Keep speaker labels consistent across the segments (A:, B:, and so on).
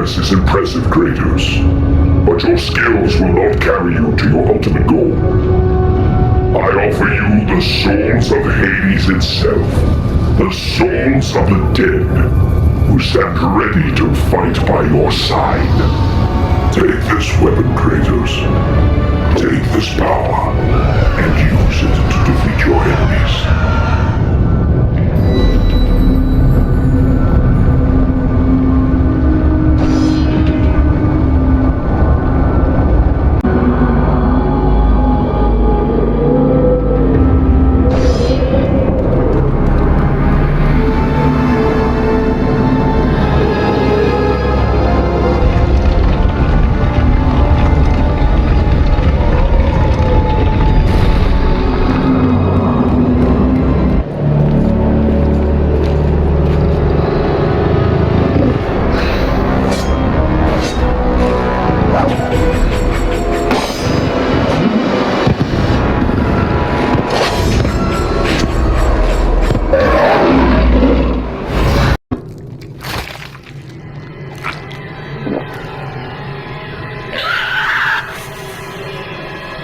A: progress is impressive, Kratos, but your skills will not carry you to your ultimate goal. I offer you the souls of Hades itself, the souls of the dead, who stand ready to fight by your side. Take this weapon, Kratos. Take this power, and use it to defeat your enemies.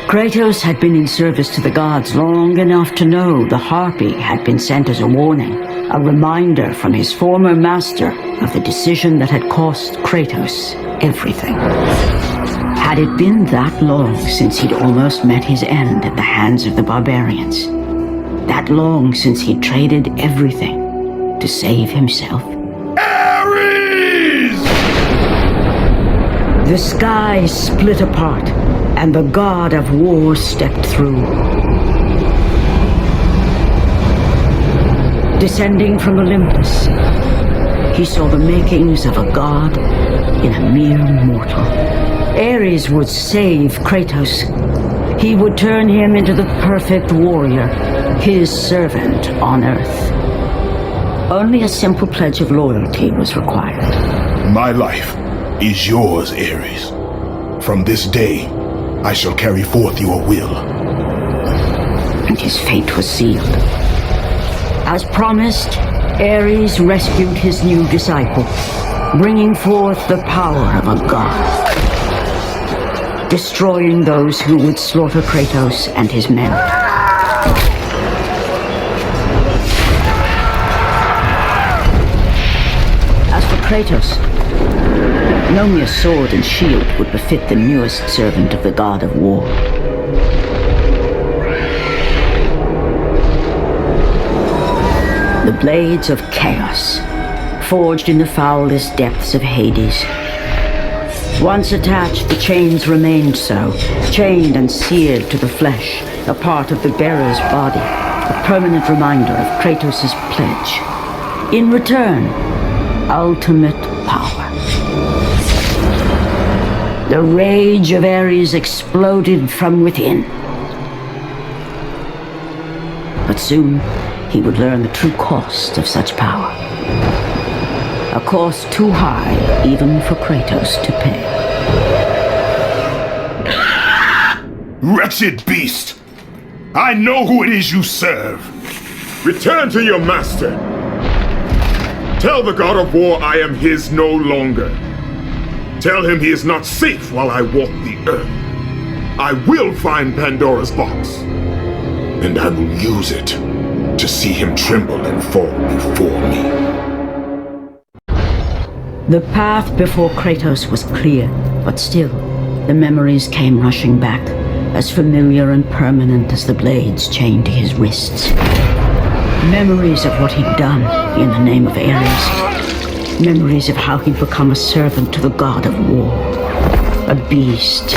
B: Kratos had been in service to the gods long enough to know the Harpy had been sent as a warning, a reminder from his former master of the decision that had cost Kratos everything. Had it been that long since he'd almost met his end at the hands of the barbarians? That long since he'd traded everything to save himself?
A: Ares!
B: The sky split apart, and the god of war stepped through. Descending from Olympus, he saw the makings of a god in a mere mortal. Ares would save Kratos. He would turn him into the perfect warrior, his servant on Earth. Only a simple pledge of loyalty was required.
C: My life is yours, Ares. From this day, I shall carry forth your will.
B: And his fate was sealed. As promised, Ares rescued his new disciple, bringing forth the power of a god, destroying those who would slaughter Kratos and his men. As for Kratos, no mere sword and shield would befit the newest servant of the god of war. The blades of chaos, forged in the foulest depths of Hades. Once attached, the chains remained so, chained and seared to the flesh, a part of the bearer's body, a permanent reminder of Kratos' pledge. In return, ultimate power. The rage of Ares exploded from within. But soon, he would learn the true cost of such power. A cost too high even for Kratos to pay.
C: Wretched beast! I know who it is you serve!
A: Return to your master. Tell the god of war I am his no longer. Tell him he is not safe while I walk the earth. I will find Pandora's box, and I will use it to see him tremble and fall before me.
B: The path before Kratos was clear, but still, the memories came rushing back, as familiar and permanent as the blades chained to his wrists. Memories of what he'd done in the name of Ares. Memories of how he'd become a servant to the god of war. A beast,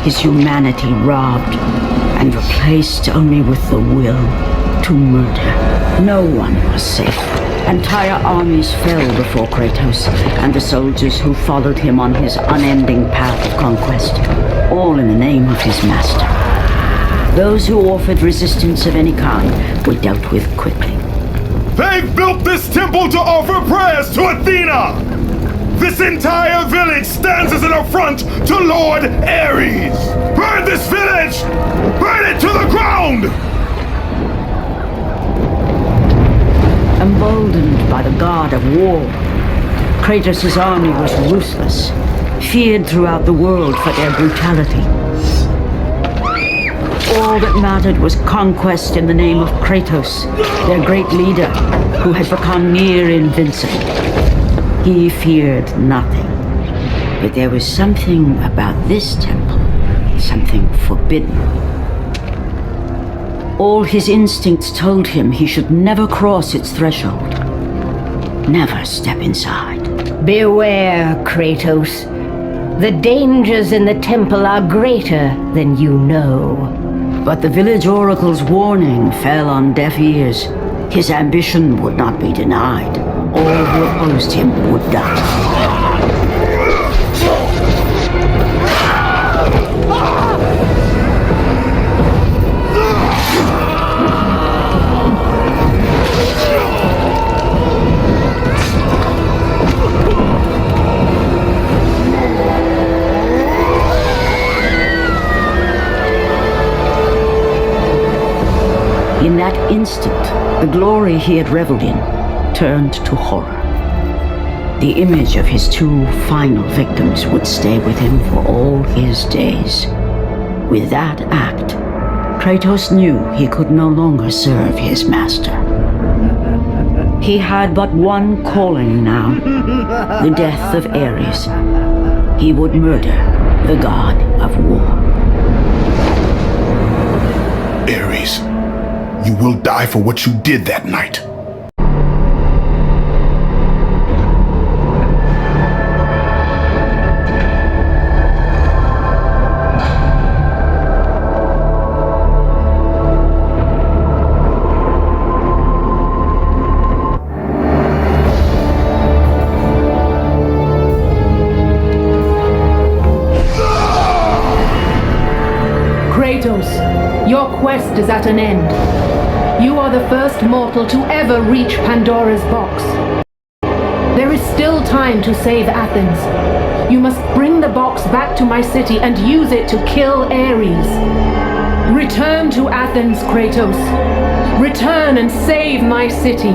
B: his humanity robbed and replaced only with the will to murder. No one was safe. Entire armies fell before Kratos and the soldiers who followed him on his unending path of conquest, all in the name of his master. Those who offered resistance of any kind were dealt with quickly.
C: They've built this temple to offer prayers to Athena! This entire village stands as an affront to Lord Ares! Burn this village! Burn it to the ground!
B: Emboldened by the god of war, Kratos' army was ruthless, feared throughout the world for their brutality. All that mattered was conquest in the name of Kratos, their great leader, who had become near invincible. He feared nothing. But there was something about this temple, something forbidden. All his instincts told him he should never cross its threshold. Never step inside.
D: Beware, Kratos. The dangers in the temple are greater than you know.
B: But the village oracle's warning fell on deaf ears. His ambition would not be denied. All who opposed him would die. In that instant, the glory he had reveled in turned to horror. The image of his two final victims would stay with him for all his days. With that act, Kratos knew he could no longer serve his master. He had but one calling now, the death of Ares. He would murder the god of war.
C: Ares, you will die for what you did that night.
E: Kratos, your quest is at an end. You are the first mortal to ever reach Pandora's box. There is still time to save Athens. You must bring the box back to my city and use it to kill Ares. Return to Athens, Kratos. Return and save my city.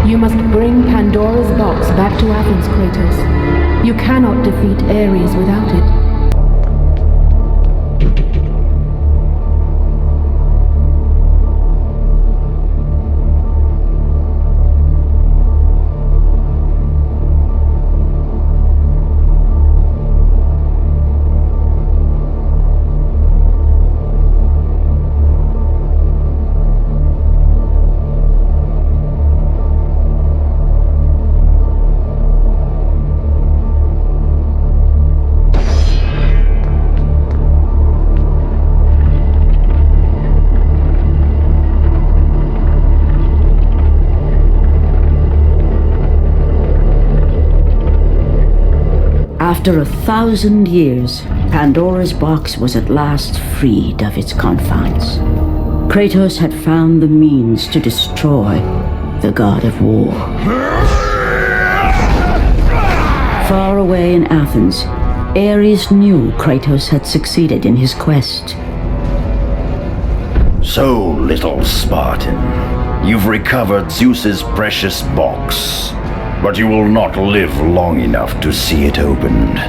E: You must bring Pandora's box back to Athens, Kratos. You cannot defeat Ares without it.
B: After 1,000 years, Pandora's box was at last freed of its confines. Kratos had found the means to destroy the god of war. Far away in Athens, Ares knew Kratos had succeeded in his quest.
F: So, little Spartan, you've recovered Zeus's precious box. But you will not live long enough to see it opened.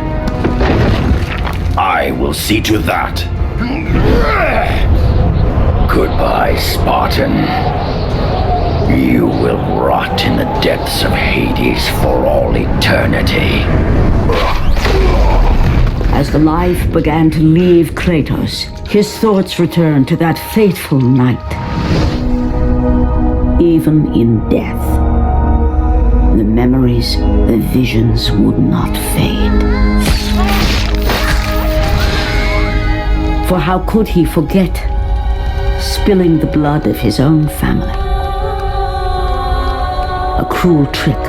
F: I will see to that. Goodbye, Spartan. You will rot in the depths of Hades for all eternity.
B: As the life began to leave Kratos, his thoughts returned to that fateful night. Even in death, the the memories, the visions would not fade. For how could he forget spilling the blood of his own family? A cruel trick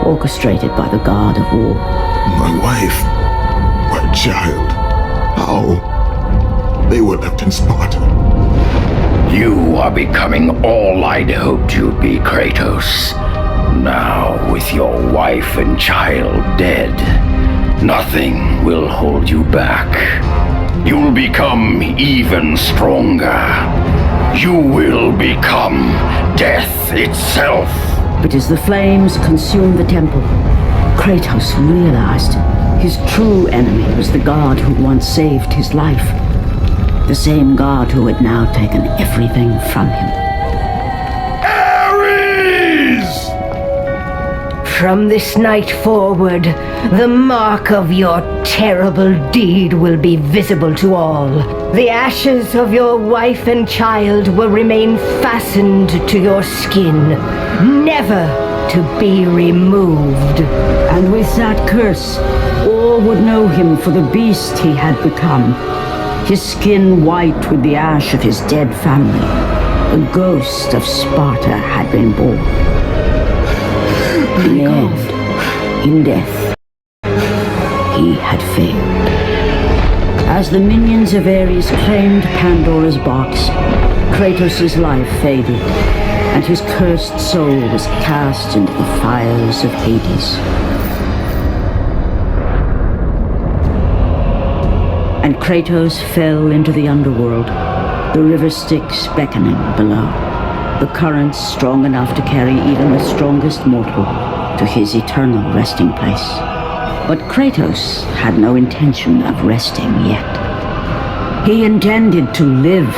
B: orchestrated by the God of War.
C: My wife, my child, how? They were left in Sparta.
F: You are becoming all I'd hoped you'd be, Kratos. Now, with your wife and child dead, nothing will hold you back. You'll become even stronger. You will become death itself.
B: But as the flames consumed the temple, Kratos realized his true enemy was the god who once saved his life. The same god who had now taken everything from him.
C: Ares!
D: From this night forward, the mark of your terrible deed will be visible to all. The ashes of your wife and child will remain fastened to your skin, never to be removed.
B: And with that curse, all would know him for the beast he had become. His skin white with the ash of his dead family. The ghost of Sparta had been born. In the end, in death, he had failed. As the minions of Ares claimed Pandora's box, Kratos' life faded, and his cursed soul was cast into the fires of Hades. And Kratos fell into the underworld, the river Styx beckoning below, the currents strong enough to carry even the strongest mortal to his eternal resting place. But Kratos had no intention of resting yet. He intended to live,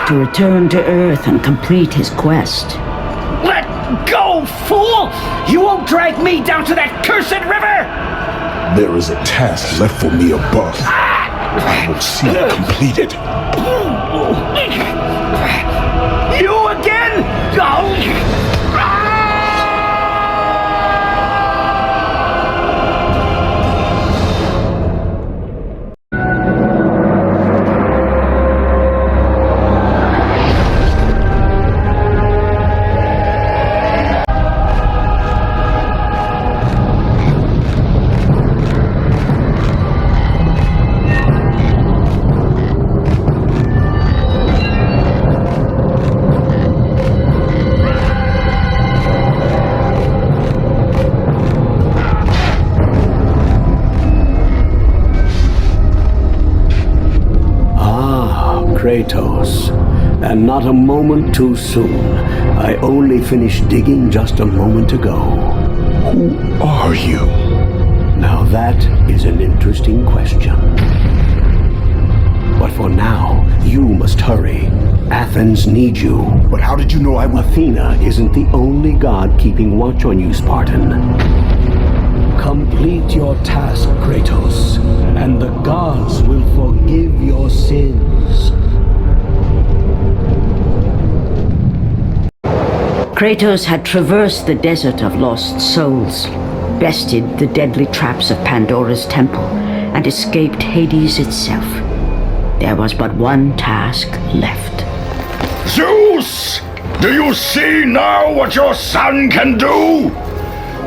B: to return to Earth and complete his quest.
G: Let go, fool! You won't drag me down to that cursed river!
C: There is a task left for me above. I will see it completed.
G: You again? Oh.
H: Kratos, and not a moment too soon. I only finished digging just a moment ago.
C: Who are you?
H: Now that is an interesting question. But for now, you must hurry. Athens needs you.
C: But how did you know I would?
H: Athena isn't the only god keeping watch on you, Spartan. Complete your task, Kratos, and the gods will forgive your sins.
B: Kratos had traversed the desert of lost souls, bested the deadly traps of Pandora's temple, and escaped Hades itself. There was but one task left.
F: Zeus! Do you see now what your son can do?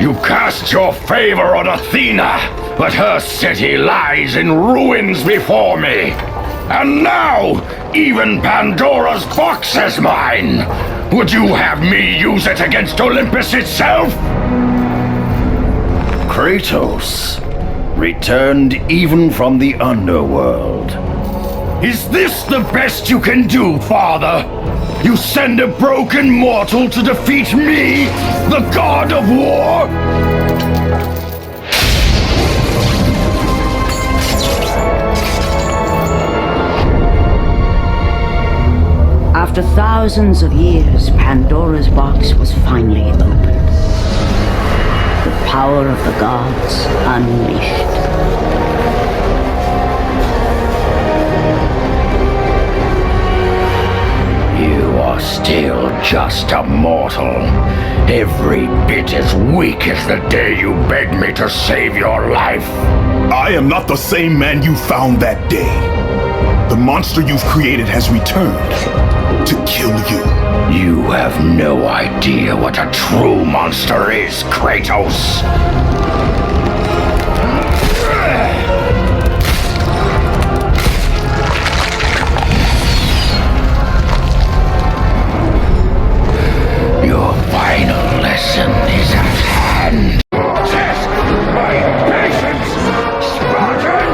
F: You cast your favor on Athena, but her city lies in ruins before me. And now, even Pandora's box is mine. Would you have me use it against Olympus itself? Kratos returned even from the underworld. Is this the best you can do, father? You send a broken mortal to defeat me, the god of war?
B: After thousands of years, Pandora's box was finally opened. The power of the gods unleashed.
F: You are still just a mortal. Every bit as weak as the day you begged me to save your life.
C: I am not the same man you found that day. The monster you've created has returned to kill you.
F: You have no idea what a true monster is, Kratos. Your final lesson is at hand. Test my patience, Spartan!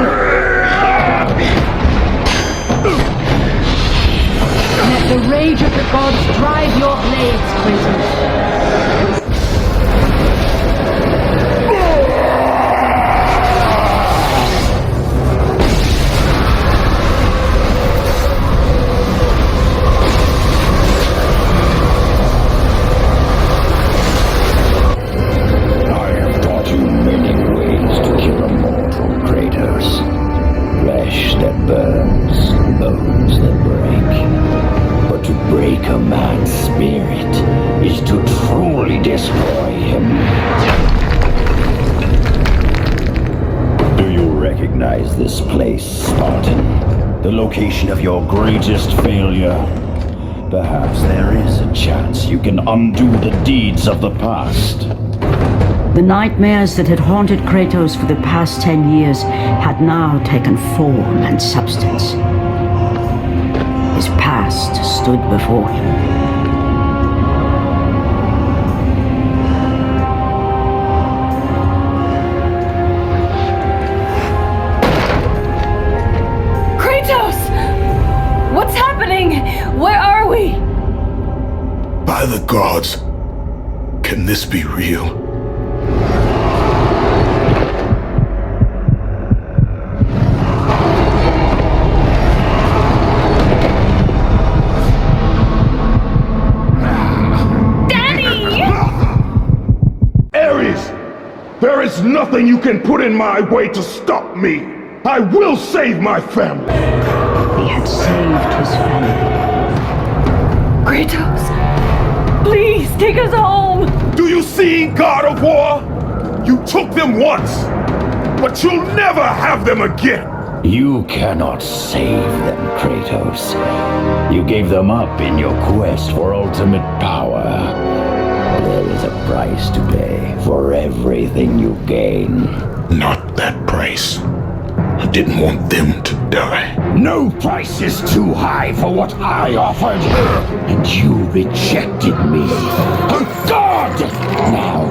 E: Let the rage of the gods drive your blades, Kratos.
F: I have taught you many ways to kill a mortal, Kratos. Flesh that burns, bones that break. But to break a man's spirit is to truly destroy him. Do you recognize this place, Spartan? The location of your greatest failure? Perhaps there is a chance you can undo the deeds of the past.
B: The nightmares that had haunted Kratos for the past 10 years had now taken form and substance. His past stood before him.
D: Kratos! What's happening? Where are we?
C: By the gods, can this be real? There is nothing you can put in my way to stop me. I will save my family.
B: He had saved his family.
D: Kratos, please take us home.
C: Do you see, God of War? You took them once, but you'll never have them again.
F: You cannot save them, Kratos. You gave them up in your quest for ultimate power. There is a price to pay for everything you gain.
C: Not that price. I didn't want them to die.
F: No price is too high for what I offered, and you rejected me. A god! Now,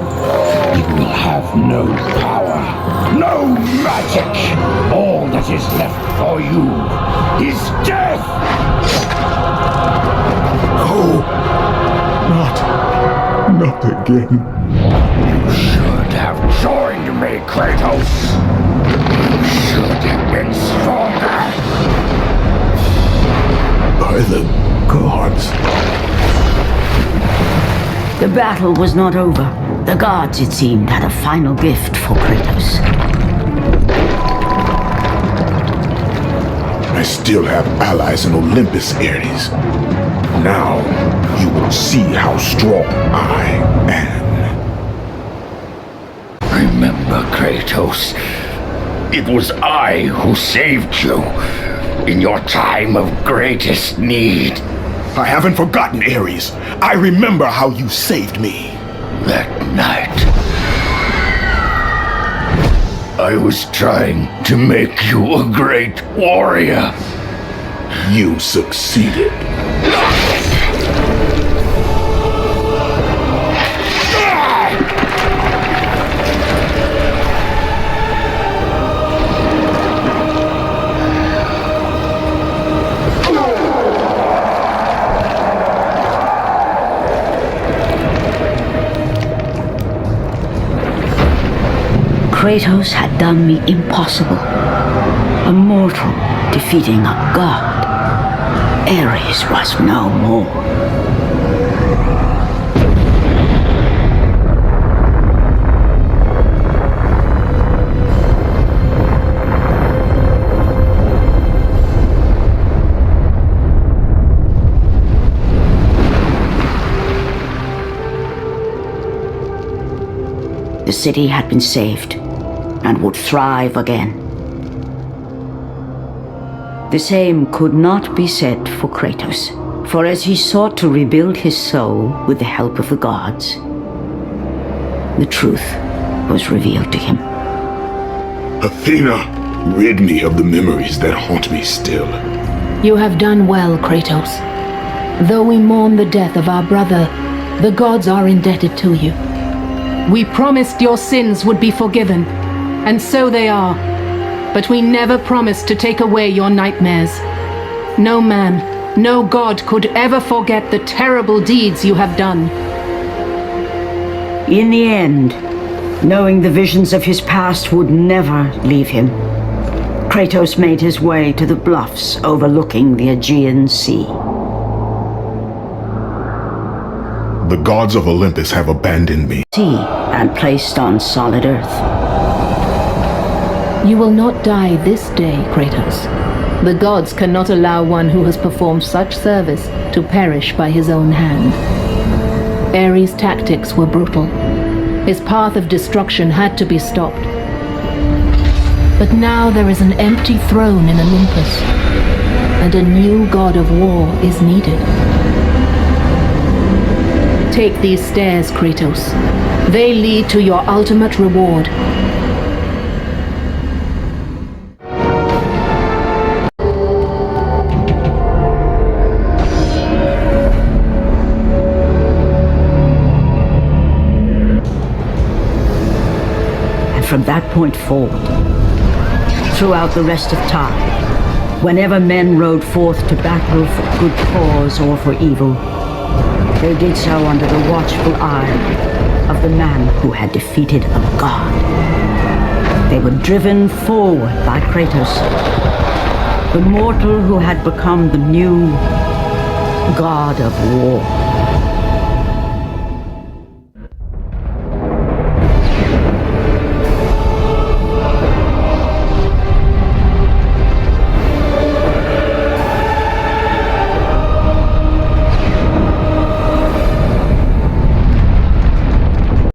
F: you will have no power, no magic. All that is left for you is death!
C: No, not again.
F: You should have joined me, Kratos. You should have been stronger.
C: By the gods.
B: The battle was not over. The gods, it seemed, had a final gift for Kratos.
C: I still have allies in Olympus, Ares. Now, you will see how strong I am.
F: Remember, Kratos, it was I who saved you in your time of greatest need.
C: I haven't forgotten, Ares. I remember how you saved me.
F: That night, I was trying to make you a great warrior.
C: You succeeded.
B: Kratos had done the impossible. A mortal defeating a god. Ares was no more. The city had been saved and would thrive again. The same could not be said for Kratos, for as he sought to rebuild his soul with the help of the gods, the truth was revealed to him.
C: Athena, rid me of the memories that haunt me still.
E: You have done well, Kratos. Though we mourn the death of our brother, the gods are indebted to you. We promised your sins would be forgiven, and so they are. But we never promised to take away your nightmares. No man, no god could ever forget the terrible deeds you have done.
B: In the end, knowing the visions of his past would never leave him, Kratos made his way to the bluffs overlooking the Aegean Sea.
C: The gods of Olympus have abandoned me.
B: And placed on solid earth.
E: You will not die this day, Kratos. The gods cannot allow one who has performed such service to perish by his own hand. Ares' tactics were brutal. His path of destruction had to be stopped. But now there is an empty throne in Olympus, and a new god of war is needed. Take these stairs, Kratos. They lead to your ultimate reward.
B: And from that point forward, throughout the rest of time, whenever men rode forth to battle for good cause or for evil, they did so under the watchful eye of the man who had defeated a god. They were driven forward by Kratos, the mortal who had become the new god of war.